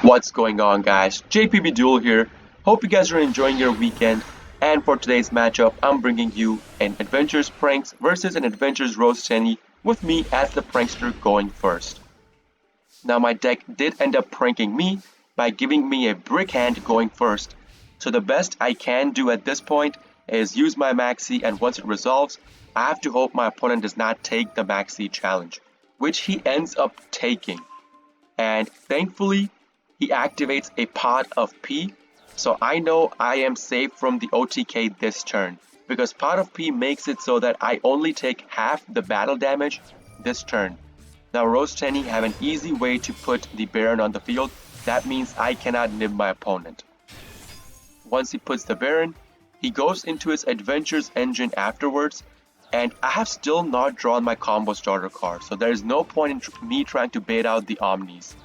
What's going on, guys? JPB Duel here. Hope you guys are enjoying your weekend. And for today's matchup, I'm bringing you an Adventures Pranks versus an Adventures rosetenyi with me as the prankster going first. Now my deck did end up pranking me by giving me a brick hand going first. So the best I can do at this point is use my MAXX, and once it resolves, I have to hope my opponent does not take the MAXX challenge, which he ends up taking. And thankfully, he activates a pot of P, so I know I am safe from the OTK this turn, because pot of P makes it so that I only take half the battle damage this turn. Now rosetenyi have an easy way to put the Baron on the field. That means I cannot nib my opponent. Once he puts the Baron, he goes into his Adventures engine afterwards, and I have still not drawn my combo starter card, so there is no point in me trying to bait out the Omnis.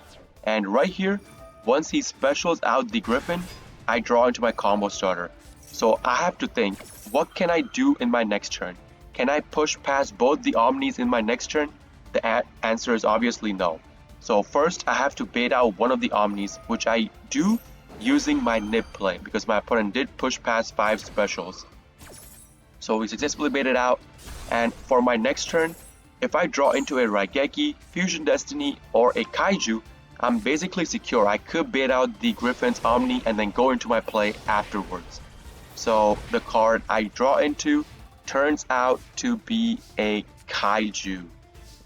And right here, once he specials out the Griffin, I draw into my combo starter. So I have to think, what can I do in my next turn? Can I push past both the Omnis in my next turn? The answer is obviously no. So first I have to bait out one of the Omnis, which I do using my nib play, because my opponent did push past 5 specials. So we successfully baited out, and for my next turn, if I draw into a Raigeki, Fusion Destiny, or a Kaiju, I'm basically secure. I could bait out the Griffin's Omni and then go into my play afterwards. So the card I draw into turns out to be a Kaiju.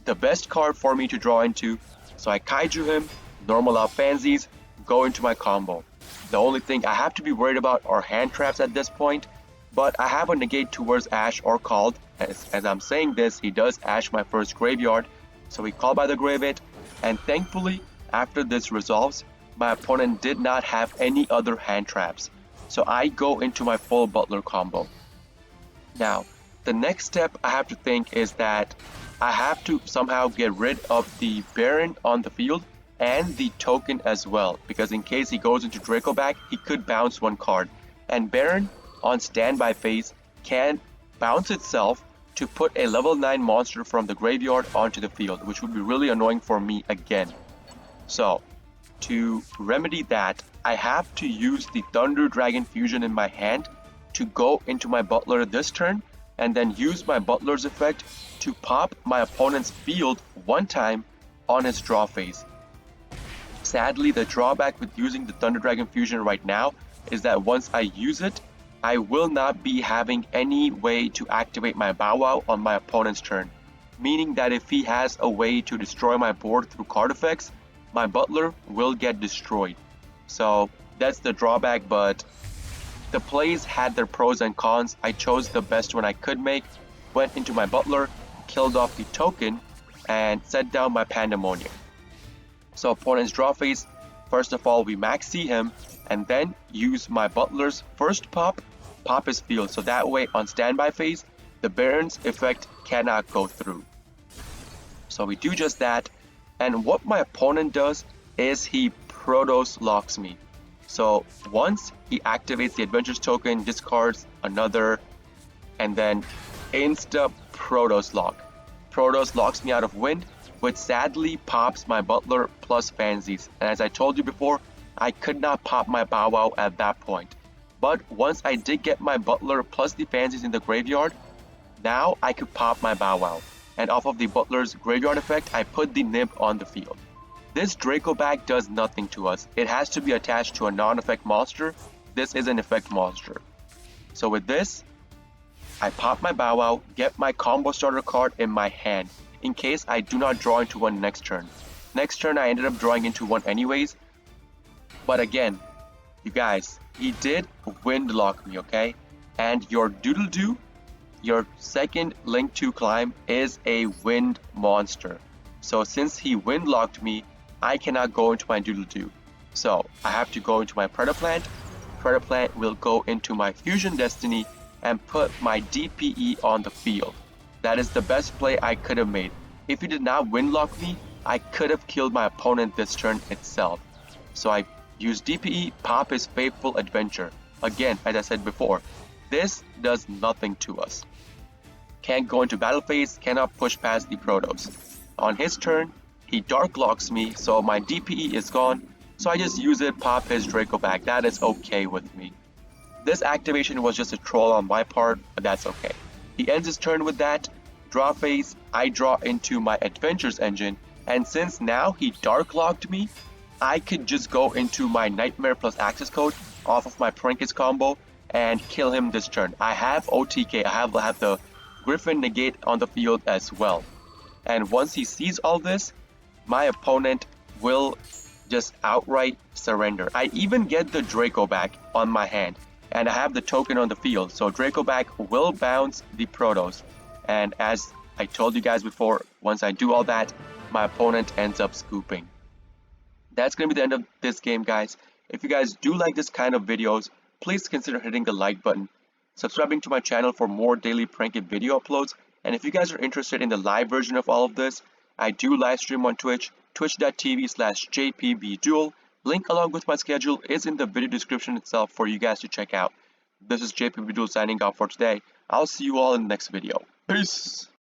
The best card for me to draw into, so I Kaiju him, normal out Fansies, go into my combo. The only thing I have to be worried about are hand traps at this point, but I have a negate towards Ash or called. As I'm saying this, he does Ash my first graveyard, so we call by the grave it, and thankfully, after this resolves, my opponent did not have any other hand traps, so I go into my full Butler combo. Now, the next step I have to think is that I have to somehow get rid of the Baron on the field and the token as well, because in case he goes into Draco back, he could bounce one card, and Baron on standby phase can bounce itself to put a level 9 monster from the graveyard onto the field, which would be really annoying for me again. So, to remedy that, I have to use the Thunder Dragon Fusion in my hand to go into my Butler this turn, and then use my Butler's effect to pop my opponent's field one time on his draw phase. Sadly, the drawback with using the Thunder Dragon Fusion right now is that once I use it, I will not be having any way to activate my Bow Wow on my opponent's turn, meaning that if he has a way to destroy my board through card effects, my Butler will get destroyed. So that's the drawback, but the plays had their pros and cons. I chose the best one I could make, went into my Butler, killed off the token, and set down my Pandemonium. So opponent's draw phase, first of all we MAXX him, and then use my Butler's first pop his field, so that way on standby phase, the Baron's effect cannot go through. So we do just that. And what my opponent does is he Protos locks me. So once he activates the Adventures token, discards another, and then insta Protos lock. Protos locks me out of Wind, which sadly pops my Butler plus Fansies. And as I told you before, I could not pop my Bow Wow at that point. But once I did get my Butler plus the Fansies in the graveyard, now I could pop my Bow Wow. And off of the Butler's graveyard effect, I put the nib on the field. This Draco bag does nothing to us. It has to be attached to a non-effect monster. This is an effect monster. So with this, I pop my Bow Wow, get my combo starter card in my hand, in case I do not draw into one next turn. Next turn I ended up drawing into one anyways. But again, you guys, he did wind lock me, okay? And your Doodle-Doo, your second Link 2 climb, is a wind monster. So since he wind locked me, I cannot go into my Doodle-Doo. So I have to go into my Predaplant. Predaplant will go into my Fusion Destiny and put my DPE on the field. That is the best play I could have made. If he did not wind lock me, I could have killed my opponent this turn itself. So I used DPE, pop his Faithful Adventure. Again, as I said before, this does nothing to us. Can't go into battle phase, cannot push past the Protos. On his turn, he Dark Locks me, so my DPE is gone, So I just use it, pop his Draco back. That is okay with me. This activation was just a troll on my part, but that's okay. He ends his turn with that. Draw phase, I draw into my Adventures engine, and since now he Dark Locked me, I could just go into my Nightmare plus Access Code off of my prankkids combo and kill him this turn. I have OTK, I have the Griffin negate on the field as well. And once he sees all this, my opponent will just outright surrender. I even get the Draco back on my hand, and I have the token on the field, so Draco back will bounce the Protos. And as I told you guys before, once I do all that, my opponent ends up scooping. That's going to be the end of this game, guys. If you guys do like this kind of videos, please consider hitting the like button, subscribing to my channel for more daily prank and video uploads, and if you guys are interested in the live version of all of this, I do live stream on Twitch, twitch.tv/jpbduel. Link along with my schedule is in the video description itself for you guys to check out. This is JPBduel signing off for today. I'll see you all in the next video. Peace!